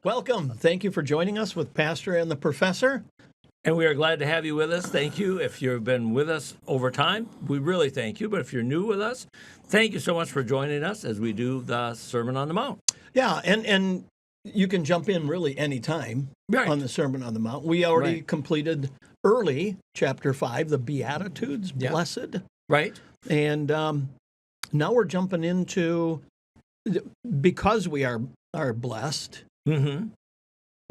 Welcome. Thank you for joining us with Pastor and the Professor. And we are glad to have you with us. Thank you. If you've been with us over time, we really thank you. But if you're new with us, thank you so much for joining us as we do the Sermon on the Mount. Yeah, and you can jump in really any time on the Sermon on the Mount. We already completed early chapter 5, the Beatitudes, blessed. Right. And now we're jumping into, because we are blessed,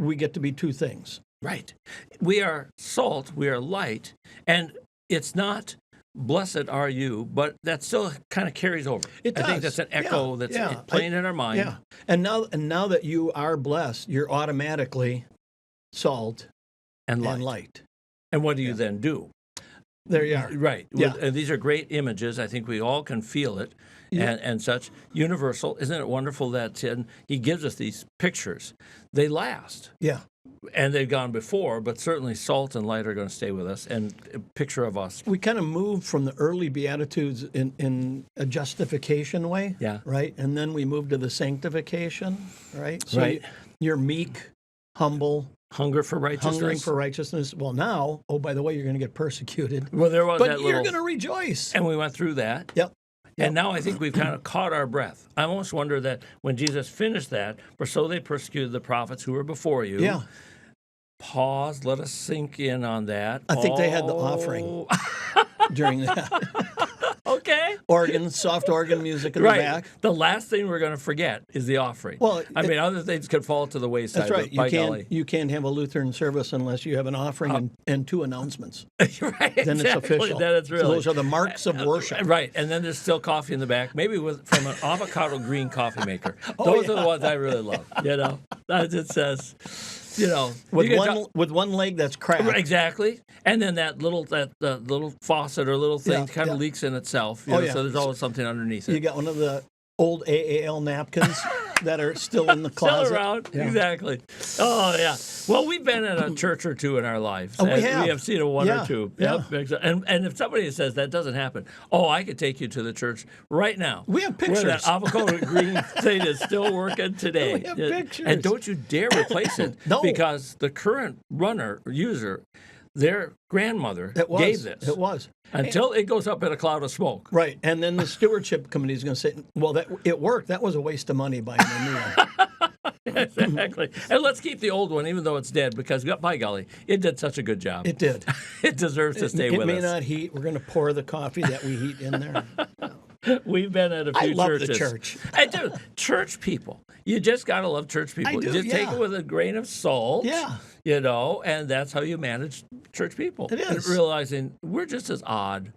we get to be two things. Right. We are salt, we are light, and it's not blessed are you, but that still kind of carries over. It does. I think that's an echo that's playing in our mind. Yeah. And now that you are blessed, you're automatically salt and light. And what do you then do? There you are. Right. Yeah. These are great images. I think we all can feel it and such. Universal. Isn't it wonderful that he gives us these pictures? They last. Yeah. And they've gone before, but certainly salt and light are going to stay with us, and a picture of us. We kind of moved from the early Beatitudes in a justification way, right? And then we moved to the sanctification, right? So you're meek, humble. Hunger for righteousness. Hungering for righteousness. Well, now, by the way, you're going to get persecuted. Well, there was but you're going to rejoice. And we went through that. Yep. And now I think we've kind of caught our breath. I almost wonder that when Jesus finished that, for so they persecuted the prophets who were before you. Yeah. Pause. Let us sink in on that. I think they had the offering during that. Okay. Soft organ music in the back. The last thing we're going to forget is the offering. Well, other things could fall to the wayside. That's right. You can't have a Lutheran service unless you have an offering and two announcements. Right. Then it's official. Then it's really. So those are the marks of worship. Right. And then there's still coffee in the back, maybe from an avocado green coffee maker. Those are the ones I really love. As it says. With one leg that's cracked. Exactly, and then that little faucet or little thing kind of leaks in itself. So there's always something underneath it. You got one of the old AAL napkins that are still in the closet. Still around, exactly. Oh yeah. Well, we've been at a church or two in our lives. We have. We have seen a one or two. Yeah. Yep. And if somebody says that doesn't happen, I could take you to the church right now. We have pictures. Where that avocado green thing is still working today. We have pictures. And don't you dare replace it. No. Because the current user, their grandmother gave this. It was. Until it goes up in a cloud of smoke. Right. And then the stewardship committee is going to say, well, it worked. That was a waste of money buying a new one. Exactly. And let's keep the old one, even though it's dead, because, by golly, it did such a good job. It did. It deserves to stay with us. It may not heat. We're going to pour the coffee that we heat in there. We've been at a few churches. I love the church. I do. Church people. You just got to love church people. I do, just take it with a grain of salt. Yeah. And that's how you manage church people. It is. And realizing we're just as odd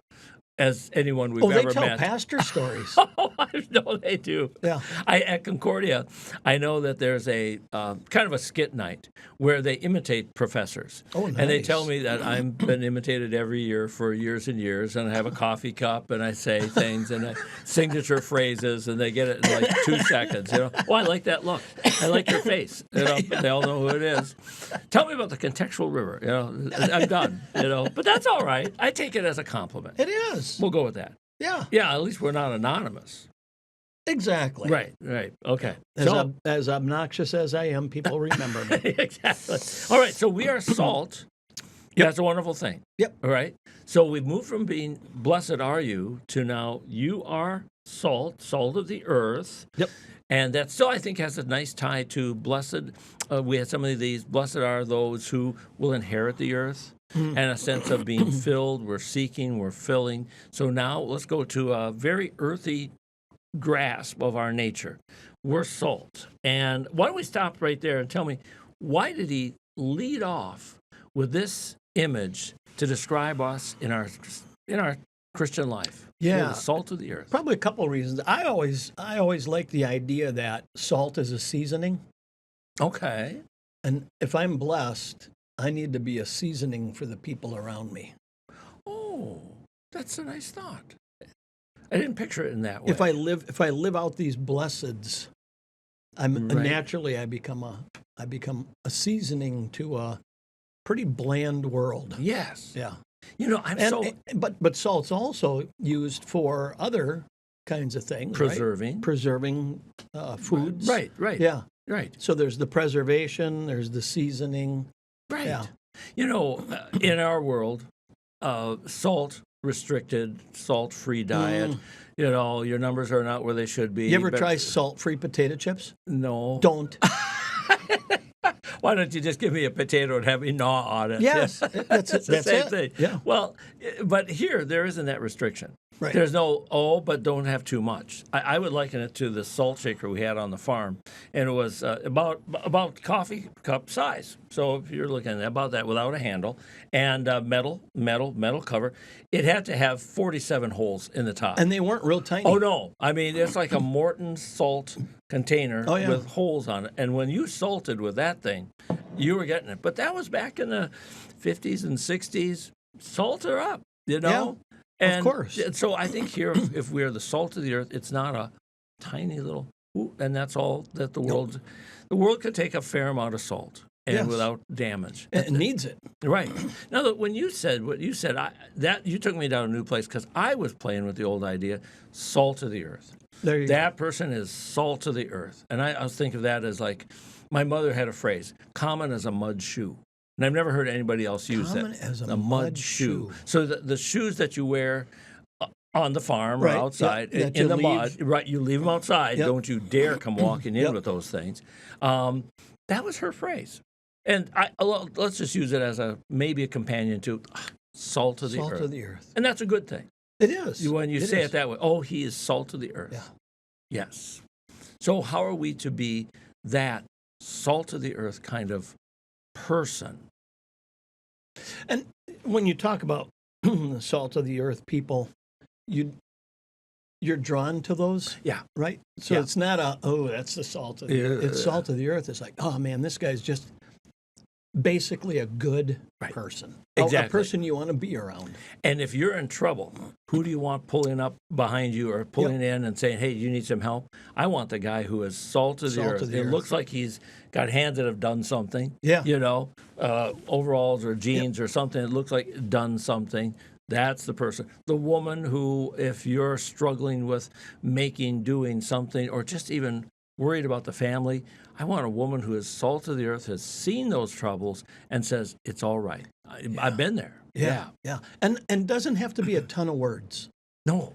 as anyone we've ever met. They tell pastor stories. I know they do. Yeah. At Concordia, I know that there's a kind of a skit night where they imitate professors. Oh, nice. And they tell me that I've been imitated every year for years and years, and I have a coffee cup, and I say things, and signature phrases, and they get it in like 2 seconds. I like that look. I like your face. They all know who it is. Tell me about the contextual river. I'm done. But that's all right. I take it as a compliment. It is. We'll go with that. Yeah. Yeah, at least we're not anonymous. Exactly. Right. Okay. As obnoxious as I am, people remember me. Exactly. All right, so we are salt. Yep. That's a wonderful thing. Yep. All right. So we've moved from being blessed are you to now you are salt of the earth. Yep. And that still, I think, has a nice tie to blessed. We had some of these, blessed are those who will inherit the earth. And a sense of being filled, we're seeking, we're filling. So now let's go to a very earthy grasp of our nature. We're salt. And why don't we stop right there and tell me, why did he lead off with this image to describe us in our Christian life? Yeah. We're the salt of the earth. Probably a couple of reasons. I always like the idea that salt is a seasoning. Okay. And if I'm blessed, I need to be a seasoning for the people around me. Oh, that's a nice thought. I didn't picture it in that way. If I live out these blesseds, naturally I become a seasoning to a pretty bland world. Yes. Yeah. But salt's also used for other kinds of things. Preserving. Right? Preserving foods. Right. Yeah. Right. So there's the preservation, there's the seasoning. Right. Yeah. In our world, salt restricted, salt-free diet. Your numbers are not where they should be. You ever try salt-free potato chips? No. Don't. Why don't you just give me a potato and have me gnaw on it? Yes, that's it. the same thing. Yeah. Well, but here there isn't that restriction. Right. There's no, but don't have too much. I would liken it to the salt shaker we had on the farm, and it was about coffee cup size. So if you're looking at about that without a handle, and metal cover, it had to have 47 holes in the top. And they weren't real tiny. Oh, no. I mean, it's like a Morton salt container with holes on it. And when you salted with that thing, you were getting it. But that was back in the 50s and 60s. Salt her up, Yeah, And of course. So I think here, if we're the salt of the earth, it's not a tiny little, and that's all that the world could take a fair amount of salt. And without damage. It needs it. Right. Now, when you said what you said, that you took me down a new place because I was playing with the old idea, salt of the earth. There you go. That person is salt of the earth. And I was thinking of that as like, my mother had a phrase, common as a mud shoe. And I've never heard anybody else use Common that. as a mud shoe. So the shoes that you wear on the farm or outside in the mud, right? You leave them outside. Yep. Don't you dare come walking in with those things. That was her phrase. And let's just use it as maybe a companion to salt of the earth. Salt of the earth. And that's a good thing. It is. When you say it that way, he is salt of the earth. Yeah. Yes. So how are we to be that salt of the earth kind of person? And when you talk about the salt of the earth people, you're drawn to those. Yeah. Right? So it's not that's the salt of the earth. It's salt of the earth. It's like, oh man, this guy's just basically a good person. Exactly. A person you want to be around. And if you're in trouble, who do you want pulling up behind you or pulling in and saying, hey, you need some help? I want the guy who is salt of the earth. It looks like he's got hands that have done something. Yeah. Overalls or jeans or something. It looks like done something. That's the person. The woman who, if you're struggling with doing something, or just even worried about the family, I want a woman who is salt of the earth, has seen those troubles, and says, it's all right. I've been there. Yeah. And doesn't have to be a ton of words. No.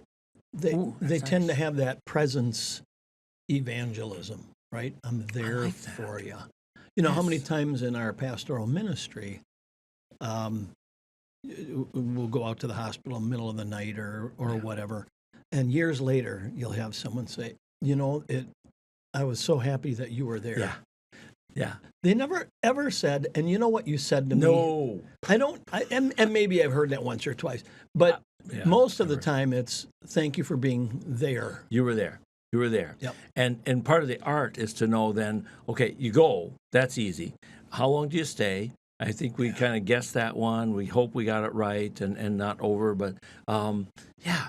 They tend to have that presence evangelism, right? I'm there for you. How many times in our pastoral ministry, we'll go out to the hospital in the middle of the night or whatever, and years later you'll have someone say, I was so happy that you were there. Yeah. They never ever said, and you know what you said to me? No. I don't, and maybe I've heard that once or twice, but most of the time it's thank you for being there. You were there. You were there. Yep. And part of the art is to know then, okay, you go, that's easy. How long do you stay? I think we kind of guessed that one. We hope we got it right and not over, but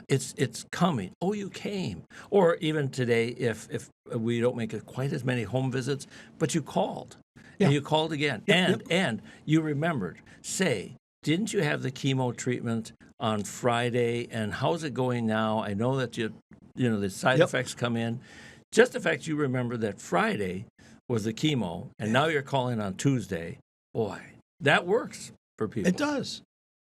it's coming. Oh, you came. Or even today, if we don't make it quite as many home visits, but you called. Yeah. And you called again. And you remembered. Say, didn't you have the chemo treatment on Friday? And how's it going now? I know that the side effects come in. Just the fact you remember that Friday was the chemo, and now you're calling on Tuesday. Boy, that works for people. It does.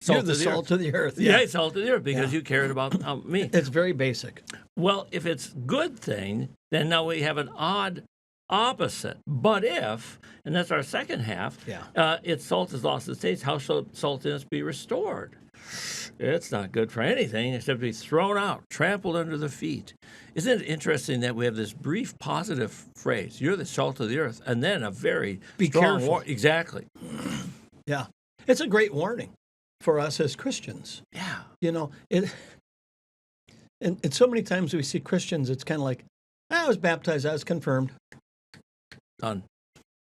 You're the salt of the earth. Yeah, salt of the earth because you cared about me. It's very basic. Well, if it's a good thing, then now we have an odd opposite. But if, and that's our second half, it's salt has lost its taste, how shall saltiness be restored? It's not good for anything except to be thrown out, trampled under the feet. Isn't it interesting that we have this brief positive phrase, you're the salt of the earth, and then a very strong warning. Exactly. Yeah. It's a great warning for us as Christians. Yeah. And so many times we see Christians, it's kind of like, I was baptized, I was confirmed. Done.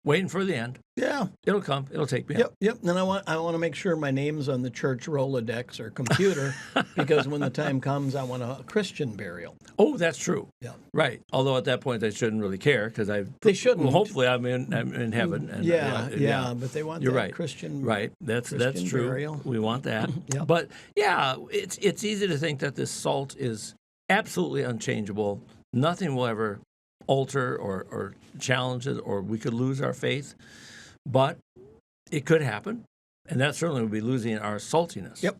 Waiting for the end. Yeah. It'll come. It'll take me. Yep. And I want to make sure my name's on the church Rolodex or computer because when the time comes, I want a Christian burial. Oh, that's true. Yeah. Right. Although at that point they shouldn't really care because they shouldn't. Well, hopefully I'm in heaven. And, but they want You're that right. Christian. Right. That's true. Burial. We want that. Yep. But it's easy to think that this salt is absolutely unchangeable. Nothing will ever alter or challenge it, or we could lose our faith. But it could happen, and that certainly would be losing our saltiness. Yep.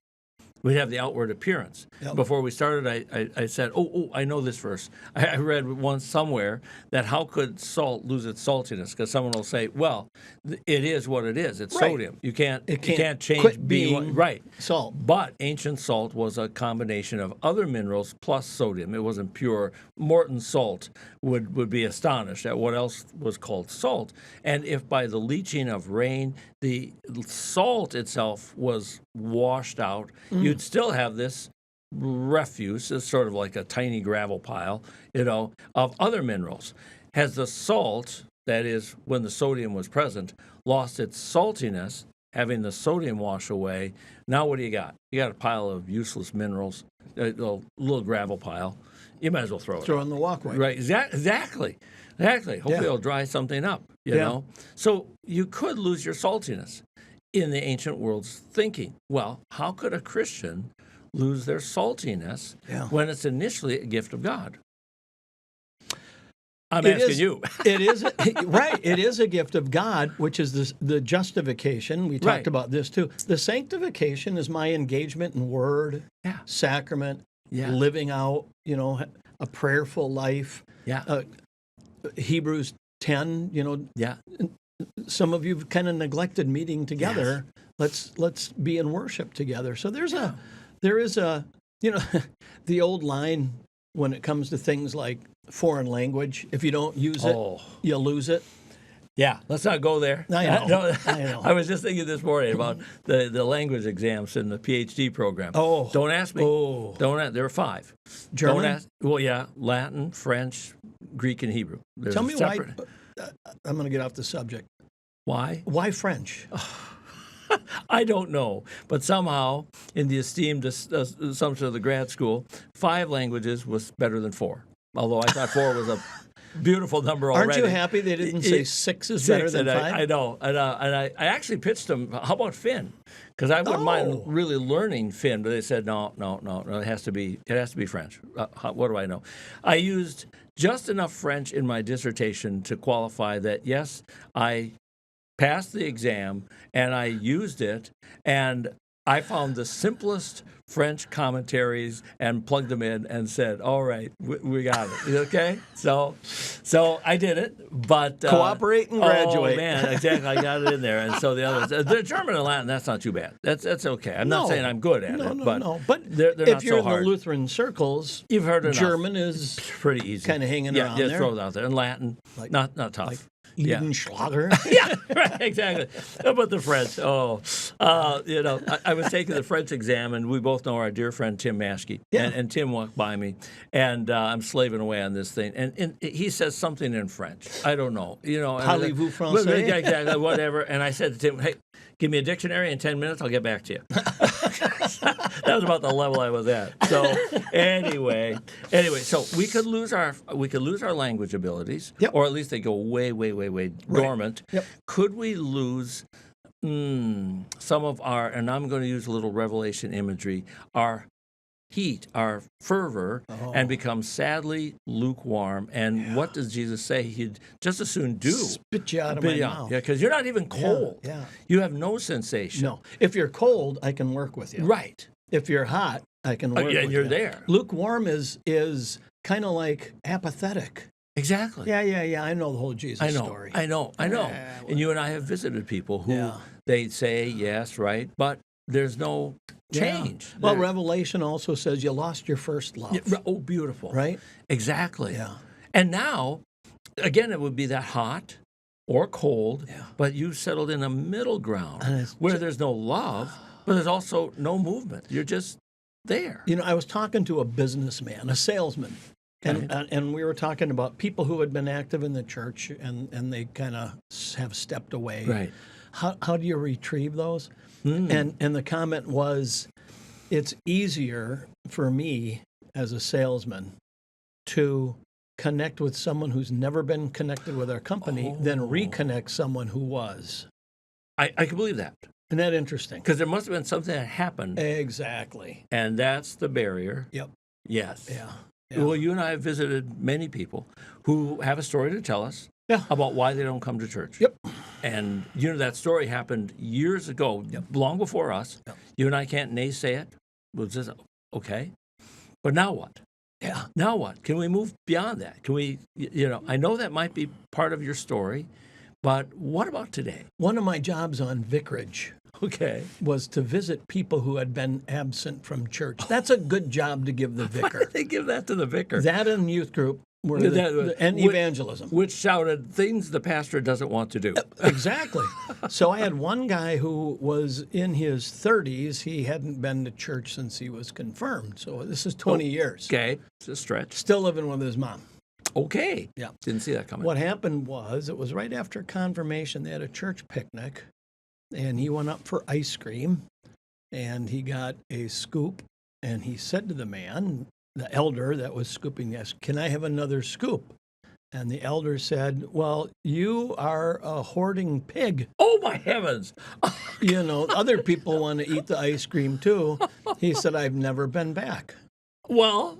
We'd have the outward appearance. Yep. Before we started, I said, I know this verse. I read once somewhere that how could salt lose its saltiness? Because someone will say, well, it is what it is. It's Right. sodium. You can't change quit being right. salt. But ancient salt was a combination of other minerals plus sodium. It wasn't pure. Morton salt would be astonished at what else was called salt. And if by the leaching of rain, the salt itself was washed out, you'd still have this refuse. It's sort of like a tiny gravel pile, of other minerals. Has the salt, that is, when the sodium was present, lost its saltiness, having the sodium wash away? Now what do you got? You got a pile of useless minerals, a little gravel pile. You might as well throw it. Throw in the walkway. Right, exactly. Hopefully it'll dry something up, you know. So you could lose your saltiness in the ancient world's thinking. Well, how could a Christian lose their saltiness when it's initially a gift of God? I'm asking you. It is right. It is a gift of God, which is the justification. We talked about this too. The sanctification is my engagement in word, sacrament, living out, a prayerful life. Hebrews 10, some of you've kind of neglected meeting together. Let's be in worship together. So there is a the old line when it comes to things like foreign language. If you don't use it, you'll lose it. Yeah, let's not go there. I know. I was just thinking this morning about the language exams in the PhD program. Don't ask me. There are 5. German? Don't ask. Well, yeah, Latin, French, Greek, and Hebrew. There's Tell me why. separate. I'm going to get off the subject. Why? Why French? I don't know, but somehow, in the esteemed assumption of the grad school, 5 languages was better than 4. Although I thought 4 was a beautiful number already. Aren't you happy they didn't say 6 is better than 5? I know. And I actually pitched them, how about Finn? Because I wouldn't mind really learning Finn, but they said, no, it has to be French. What do I know? I used just enough French in my dissertation to qualify that, yes, I passed the exam, and I used it, and I found the simplest French commentaries and plugged them in and said, all right, we got it. Okay? So I did it, but... Cooperate and graduate. Oh, man, exactly. I got it in there. And so the others... The German and Latin, that's not too bad. That's okay. I'm not saying I'm good at it, but they're if not you're so in hard. the Lutheran circles, You've heard enough. German is pretty easy. kind of hanging around there. there. Yeah, throw it out there. And Latin, not tough. Edenschlager. Yeah, right, exactly. How about the French? I was taking the French exam, and we both know our dear friend Tim Maschke. Yeah. And Tim walked by me, and I'm slaving away on this thing. And he says something in French. I don't know. Parlez-vous français? Yeah, exactly, whatever. And I said to Tim, hey, give me a dictionary in 10 minutes, I'll get back to you. That was about the level I was at. So anyway, so we could lose our language abilities, or at least they go way dormant. Yep. Could we lose some of our, and I'm going to use a little Revelation imagery, our heat, our fervor, and become sadly lukewarm? And what does Jesus say? He'd just as soon do. Spit you out of my mouth. Yeah, because you're not even cold. Yeah. You have no sensation. No. If you're cold, I can work with you. Right. If you're hot, I can work with you. And you're there. Lukewarm is kind of like apathetic. Exactly. Yeah. I know the whole Jesus story. I know. And you and I have visited people who they say, yes, right, but there's no change. Yeah. Well, Revelation also says you lost your first love. Yeah, beautiful. Right? Exactly. Yeah. And now, again, it would be that hot or cold, but you've settled in a middle ground where there's no love, but there's also no movement. You're just there. I was talking to a businessman, a salesman, and we were talking about people who had been active in the church and they kind of have stepped away. Right. How do you retrieve those? And the comment was, it's easier for me as a salesman to connect with someone who's never been connected with our company than reconnect someone who was. I can believe that. Isn't that interesting? Because there must have been something that happened. Exactly. And that's the barrier. Yep. Yes. Yeah. Yeah. Well, you and I have visited many people who have a story to tell us Yeah. about why they don't come to church. Yep. And that story happened years ago, long before us. Yep. You and I can't naysay it. We'll just, okay. But now what? Yeah. Now what? Can we move beyond that? Can we, I know that might be part of your story, but what about today? One of my jobs on vicarage Okay. was to visit people who had been absent from church. That's a good job to give the Why vicar. did they give that to the vicar? That and youth group were and evangelism. Which shouted things the pastor doesn't want to do. Exactly. So I had one guy who was in his 30s. He hadn't been to church since he was confirmed. So this is 20 years. Okay. It's a stretch. Still living with his mom. Okay. Yeah. Didn't see that coming. What happened was, it was right after confirmation. They had a church picnic, and he went up for ice cream, and he got a scoop, and he said to the man, the elder that was scooping this, "Can I have another scoop?" And the elder said, "Well, you are a hoarding pig. Oh, my heavens. Other people want to eat the ice cream too." He said, "I've never been back." Well,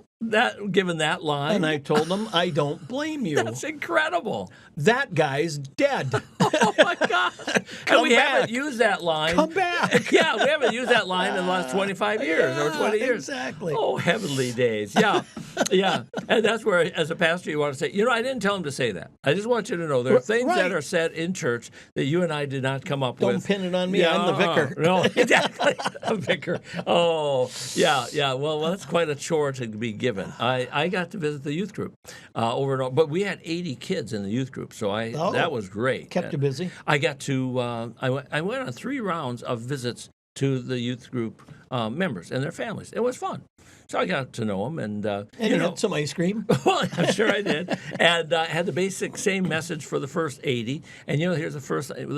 given that line, And I told him, "I don't blame you. that's incredible. That guy's dead. Oh, my gosh. And Come we back. haven't used that line. Come back." Yeah, we haven't used that line in the last 25 years or 20 years. Exactly. Oh, heavenly days. Yeah. Yeah. And that's where, as a pastor, you want to say, I didn't tell him to say that. I just want you to know there are things that Right. are said in church that you and I did not come up with. Don't pin it on me. I'm the vicar. No, exactly. A vicar. Oh, yeah, yeah. Well, that's quite a chore to be given. I got to visit the youth group over and over, but we had 80 kids in the youth group, so that was great. Kept you busy. I got to I went on 3 rounds of visits to the youth group members and their families. It was fun. So I got to know them, and You had some ice cream. well, I'm sure I did, and had the basic same message for the first 80. And here's the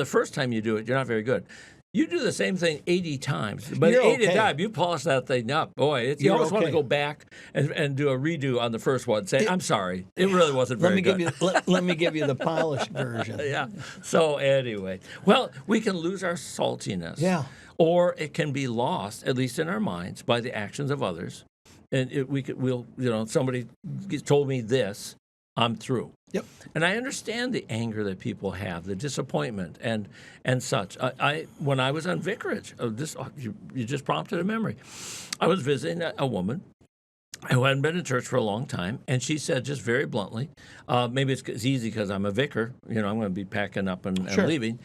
first time you do it, you're not very good. You do the same thing 80 times, but You're 80 okay. times you polish that thing up. Boy, you You're always want to okay. go back and do a redo on the first one. Say, "I'm sorry, it really wasn't very good." Let me give you the polished version. Yeah. So anyway, well, we can lose our saltiness. Yeah. Or it can be lost, at least in our minds, by the actions of others. And somebody told me this, I'm through. Yep. And I understand the anger that people have, the disappointment, and such. When I was on vicarage, you just prompted a memory. I was visiting a woman who hadn't been in church for a long time, and she said just very bluntly, maybe it's easy because I'm a vicar, I'm going to be packing up and Sure. leaving.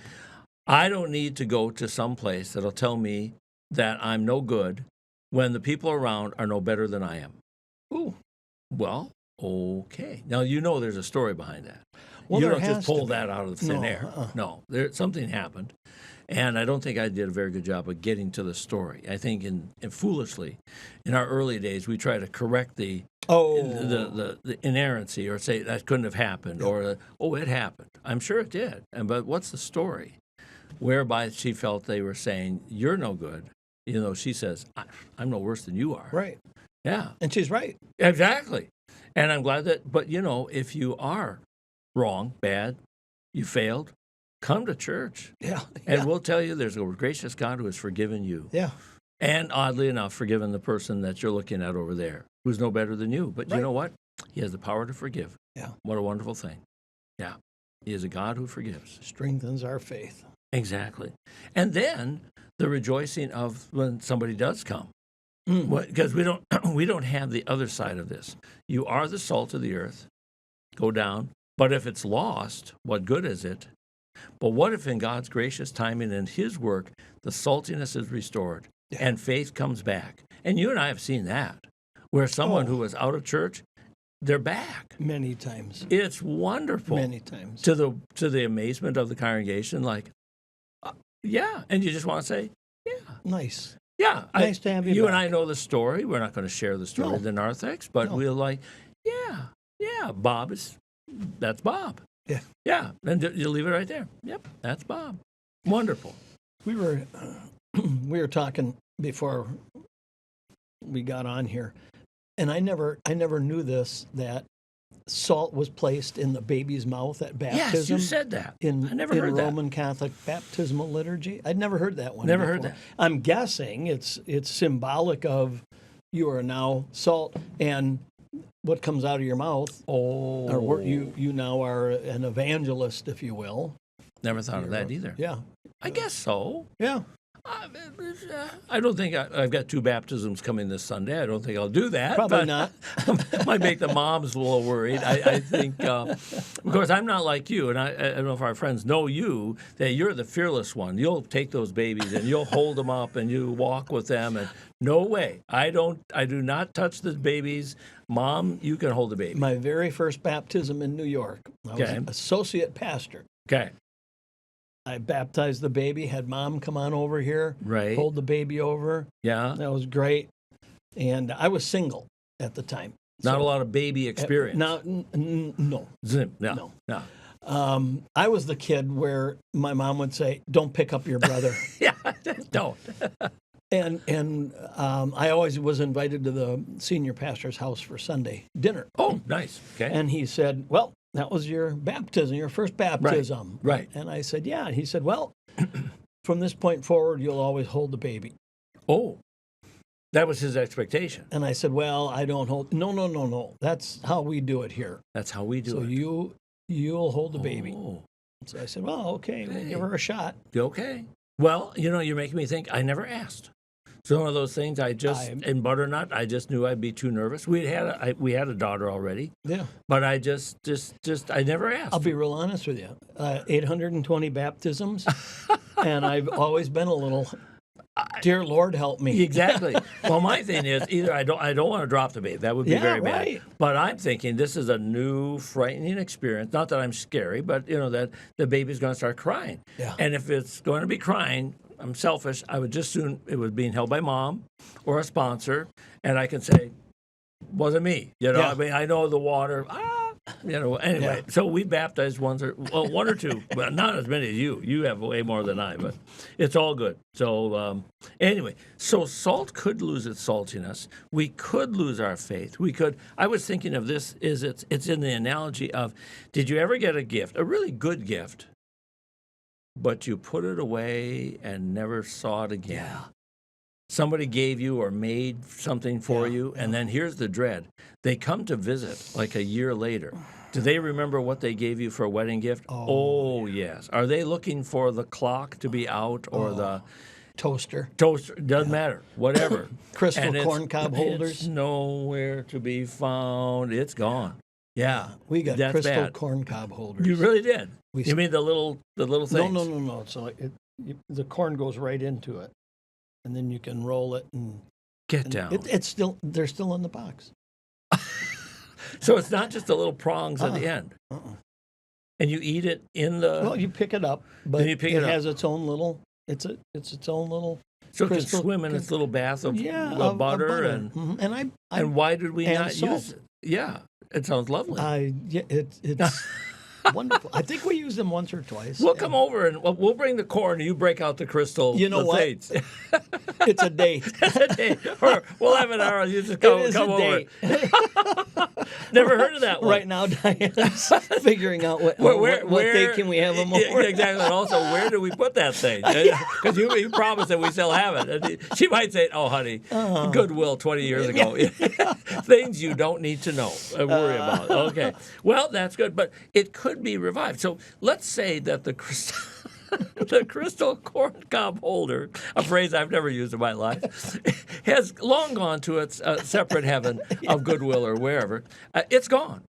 I don't need to go to some place that'll tell me that I'm no good when the people around are no better than I am. Ooh. Well, okay. Now, there's a story behind that. Well, you there don't has just to pull be. that out of thin No, air. No, something happened. And I don't think I did a very good job of getting to the story. I think foolishly, in our early days, we try to correct the inerrancy or say that couldn't have happened or, it happened. I'm sure it did. But what's the story? Whereby she felt they were saying, "You're no good." She says, "I'm no worse than you are." Right. Yeah. And she's right. Exactly. And I'm glad but if you are wrong, bad, you failed, come to church. Yeah. And we'll tell you there's a gracious God who has forgiven you. Yeah. And oddly enough, forgiven the person that you're looking at over there who's no better than you. But you know what? He has the power to forgive. Yeah. What a wonderful thing. Yeah. He is a God who forgives. Strengthens our faith. Exactly. And then the rejoicing of when somebody does come. Because we don't have the other side of this. You are the salt of the earth. Go down. But if it's lost, what good is it? But what if in God's gracious timing and his work, the saltiness is restored and faith comes back? And you and I have seen that, where someone who was out of church, they're back. Many times. It's wonderful. Many times. To the amazement of the congregation, yeah. And you just want to say, yeah. Nice. Yeah. Nice to have you You and back. I know the story. We're not going to share the story of the narthex, but we'll Bob that's Bob. Yeah. Yeah. And you leave it right there. Yep. That's Bob. Wonderful. We were talking before we got on here, and I never knew this, that salt was placed in the baby's mouth at baptism. Yes, you said that. I never heard in that. Roman Catholic baptismal liturgy. I'd never heard that one. Never before. heard that. I'm guessing it's symbolic of you are now salt, and what comes out of your mouth. Oh, Or you now are an evangelist, if you will. never thought of that either. Yeah. I guess so. Yeah. I don't think I've got 2 baptisms coming this Sunday. I don't think I'll do that. Probably but not. Might make the moms a little worried. I think, of course, I'm not like you, and I don't know if our friends know you, that you're the fearless one. You'll take those babies and you'll hold them up and you walk with them. And no way, I do not touch the babies. Mom, you can hold the baby. My very first baptism in New York. I was Okay. an associate pastor. Okay, I baptized the baby, had Mom come on over here, right. hold the baby over. Yeah, That was great. And I was single at the time. not So, a lot of baby experience. No. Zim, no, No. no. I was the kid where my mom would say, "Don't pick up your brother." Yeah, don't. and I always was invited to the senior pastor's house for Sunday dinner. Oh, nice. Okay. And he said, "Well, that was your baptism, your first baptism." right. And I said, "Yeah." And he said, "Well, from this point forward, you'll always hold the baby." Oh, that was his expectation. And I said, "Well, I don't hold. No. That's how we do it here. That's how we do So it. you'll hold the baby." Oh, So I said, "Well, okay, we'll give her a shot." okay. Well, you're making me think. I never asked. So one of those things in Butternut, I just knew I'd be too nervous. We had a daughter already, Yeah. but I just I never asked. I'll be real honest with you. 820 baptisms, and I've always been a little. Dear Lord, help me. Exactly. Well, my thing is either I don't want to drop the baby. That would be Yeah, very right. bad. But I'm thinking this is a new, frightening experience. Not that I'm scary, but that the baby's going to start crying. Yeah. And if it's going to be crying, I'm selfish. I would just soon it was being held by Mom or a sponsor, and I can say, wasn't me. Yeah. I mean, I know the water. Anyway. Yeah. So we baptized one or two, but not as many as you. You have way more than I, but it's all good. So anyway, so salt could lose its saltiness. We could lose our faith. We could. I was thinking of this. It's in the analogy of, did you ever get a gift, a really good gift, but you put it away and never saw it again? Yeah. Somebody gave you or made something for you, and then here's the dread. They come to visit like a year later. Do they remember what they gave you for a wedding gift? Oh yes. Are they looking for the clock to be out or the Toaster. toaster? Doesn't matter. Whatever. Crystal And corn cob It's holders. nowhere to be found. It's gone. Yeah. We got That's crystal bad. corn cob holders. You really did. We- You mean the little things? No. So the corn goes right into it, and then you can roll it and Get down. they're still in the box. So it's not just the little prongs at the end. Uh-uh. And you eat it in the. Well, you pick it up, but Then you pick it up. has its own little. It's its own little. so it can crystal- swim in its little bath of, of butter, and Mhm. and I and why did we and not salt. use it? Yeah, it sounds lovely. it's wonderful. I think we used them once or twice. We'll come over and we'll bring the corn. And you break out the crystal. You know the what? things. It's a date. Or we'll have an hour. You just It come is a over. date. Never heard of that one. Right now, Diana's figuring out what day can we have them Yeah, over. exactly. And also, where do we put that thing? Because you promised that we still have it. And she might say, "Oh, honey, Goodwill 20 years ago." Things you don't need to know, worry about. Okay. Well, that's good, but it could be revived. So let's say that the crystal corn cob holder, a phrase I've never used in my life, has long gone to its separate heaven of Goodwill or wherever. It's gone.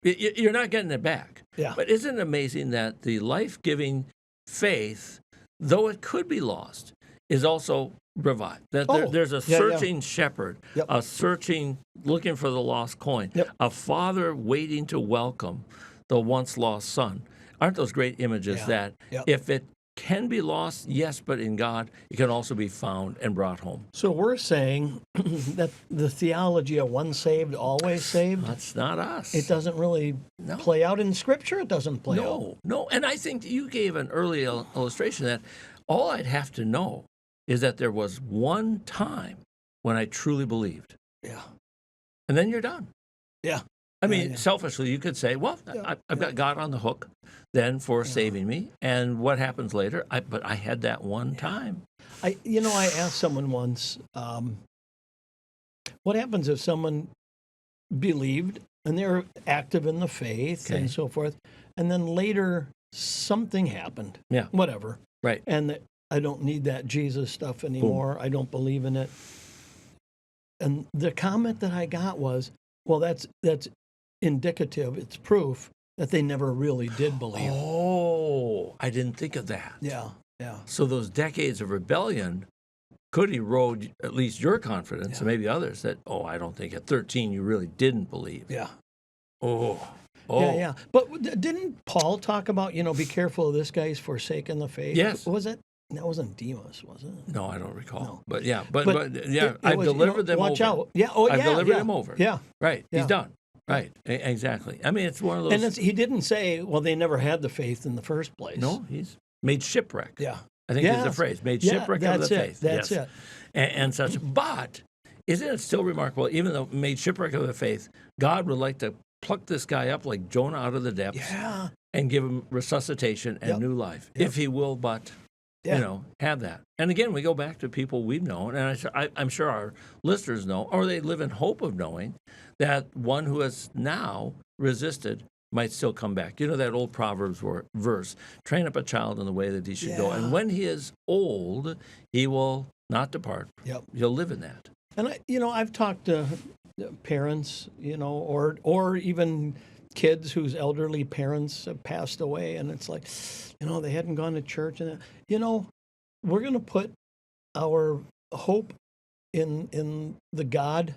You're not getting it back. Yeah. But isn't it amazing that the life-giving faith, though it could be lost, is also revived? That there's a searching shepherd, Yep. a searching, looking for the lost coin, Yep. a father waiting to welcome the once lost son. Aren't those great images that Yep. if it can be lost, yes, but in God, it can also be found and brought home? So we're saying that the theology of once saved, always saved, That's not us. it doesn't really No. play out in Scripture. It doesn't play out. No. And I think you gave an early illustration that all I'd have to know is that there was one time when I truly believed. Yeah. And then you're done. Yeah. I mean, yeah. selfishly, you could say, well, I've got God on the hook then for saving me. And what happens later? But I had that one time. I asked someone once, what happens if someone believed and they were active in the faith Okay. and so forth. And then later, something happened. Yeah. Whatever. Right. And that I don't need that Jesus stuff anymore. I don't believe in it. And the comment that I got was, well, that's indicative. It's proof that they never really did believe. Oh, I didn't think of that. Yeah. Yeah. So those decades of rebellion could erode at least your confidence, and maybe others, that, oh, I don't think at 13 you really didn't believe. Yeah. Oh. Yeah. But didn't Paul talk about, be careful of this guy, he's forsaken the faith? Yes. Was it? That wasn't Demas, was it? No, I don't recall. No. But yeah, but it I've was, delivered them watch over. out. Yeah. Oh, yeah. I've delivered yeah. him over. Yeah. Right. Yeah. He's done. Right. Exactly. I mean, it's one of those. And he didn't say, well, they never had the faith in the first place. No, he's made shipwreck. Yeah. I think is the Yes. phrase. Made Yeah, shipwreck of the that's it. faith. That's Yes. it. And such. But isn't it still remarkable, even though made shipwreck of the faith, God would like to pluck this guy up like Jonah out of the depths Yeah. and give him resuscitation and Yep. new life, Yep. if he will but, Yeah. have that. And again, we go back to people we've known, and I'm sure our listeners know, or they live in hope of knowing, that one who has now resisted might still come back. You know that old Proverbs verse, train up a child in the way that he should go. Yeah. And when he is old, he will not depart. Yep. He'll live in that. And I've talked to parents, or even kids whose elderly parents have passed away, and it's like, they hadn't gone to church, and we're going to put our hope in the God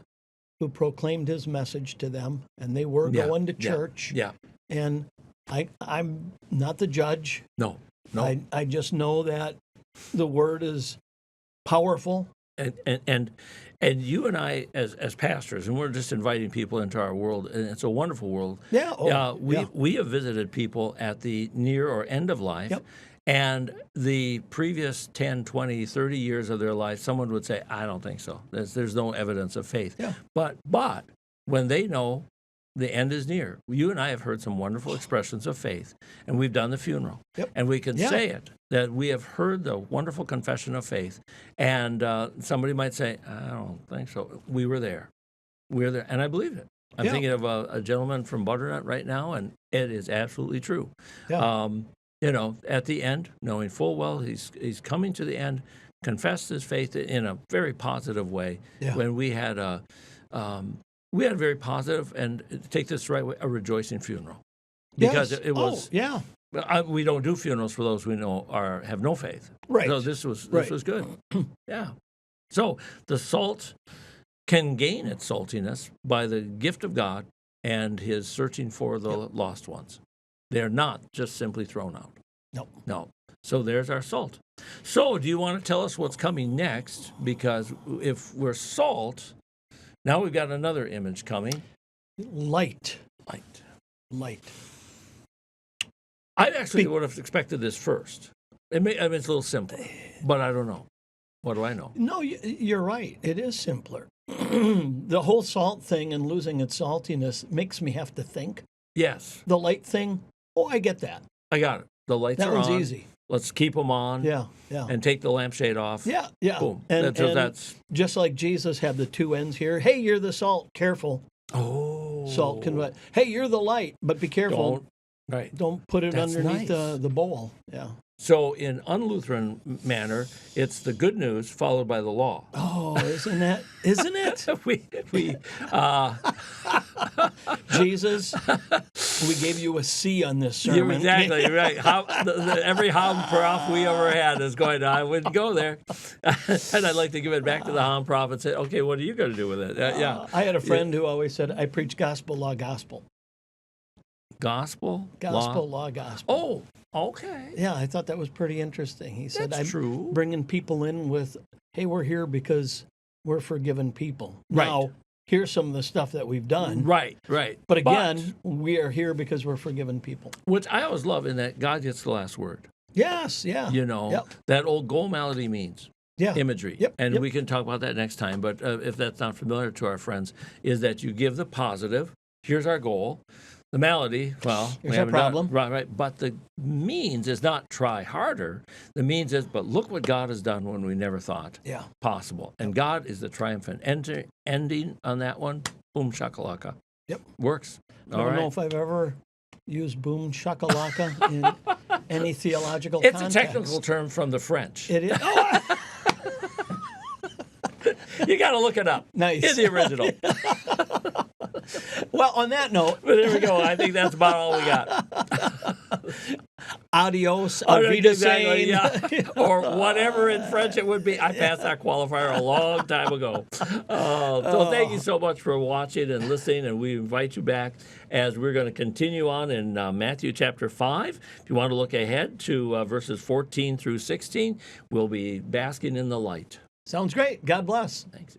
who proclaimed His message to them, and they were Yeah, going to yeah, church. Yeah. And I'm not the judge. No. I just know that the word is powerful. And you and I as pastors, and we're just inviting people into our world, and it's a wonderful world. Yeah. We have visited people at the near or end of life. Yep. And the previous 10, 20, 30 years of their life, someone would say, I don't think so. There's no evidence of faith. Yeah. But when they know the end is near, you and I have heard some wonderful expressions of faith, and we've done the funeral. Yep. And we can Yeah. say it, that we have heard the wonderful confession of faith. And somebody might say, I don't think so. We were there. We were there. And I believe it. I'm Yeah. thinking of a gentleman from Butternut right now, and it is absolutely true. Yeah. At the end, knowing full well he's coming to the end, confessed his faith in a very positive way. Yeah. When we had a very positive, and take this the right way, a rejoicing funeral, because Yes. it was. yeah. We don't do funerals for those we know have no faith. Right. So this was Right. good. Yeah. So the salt can gain its saltiness by the gift of God and His searching for the lost ones. They're not just simply thrown out. No. So there's our salt. So do you want to tell us what's coming next? Because if we're salt, now we've got another image coming. Light. Light. I actually would have expected this first. It's a little simpler, but I don't know. What do I know? No, you're right. It is simpler. The whole salt thing and losing its saltiness makes me have to think. Yes, The light thing, I get that. I got it. The lights That are one's on. easy. Let's keep them on. Yeah. And take the lampshade off. Yeah. Boom. And That's just like Jesus had the two ends here. Hey, you're the salt. Careful. Salt can. Hey, you're the light, but be careful. Don't put it That's underneath nice. the bowl. Yeah. So in unlutheran manner, it's the good news followed by the law. Oh, isn't it? we Jesus, we gave you a C on this You're sermon. exactly right. Every Ham prof we ever had is going, I wouldn't go there. And I'd like to give it back to the Ham prof and say, okay, what are you going to do with it? Yeah. I had a friend who always said, I preach gospel, law, gospel. Gospel? Law, gospel. Oh, okay. Yeah, I thought that was pretty interesting. He said, That's I'm true. bringing people in with, hey, we're here because we're forgiven people. Right. Now, here's some of the stuff that we've done. Right. But again, we are here because we're forgiven people. Which I always love in that God gets the last word. Yes, yeah. Yep. That old goal melody means. Yeah. Imagery. Yep. And we can talk about that next time. But if that's not familiar to our friends, is that you give the positive. Here's our goal. The malady, here's our problem. Right. But the means is not try harder. The means is, but look what God has done when we never thought possible. And God is the triumphant ending on that one. Boom shakalaka. Yep. Works. I All don't know right. if I've ever used boom shakalaka in any theological It's context. a technical term from the French. It is. Oh, You got to look it up. Nice. In the original. well, on that note, But there we go. I think that's about all we got. adios, Oh, auf exactly, Wiedersehen. yeah. Or whatever in French it would be. I passed that qualifier a long time ago. So thank you so much for watching and listening, and we invite you back as we're going to continue on in Matthew chapter 5. If you want to look ahead to verses 14 through 16, we'll be basking in the light. Sounds great. God bless. Thanks.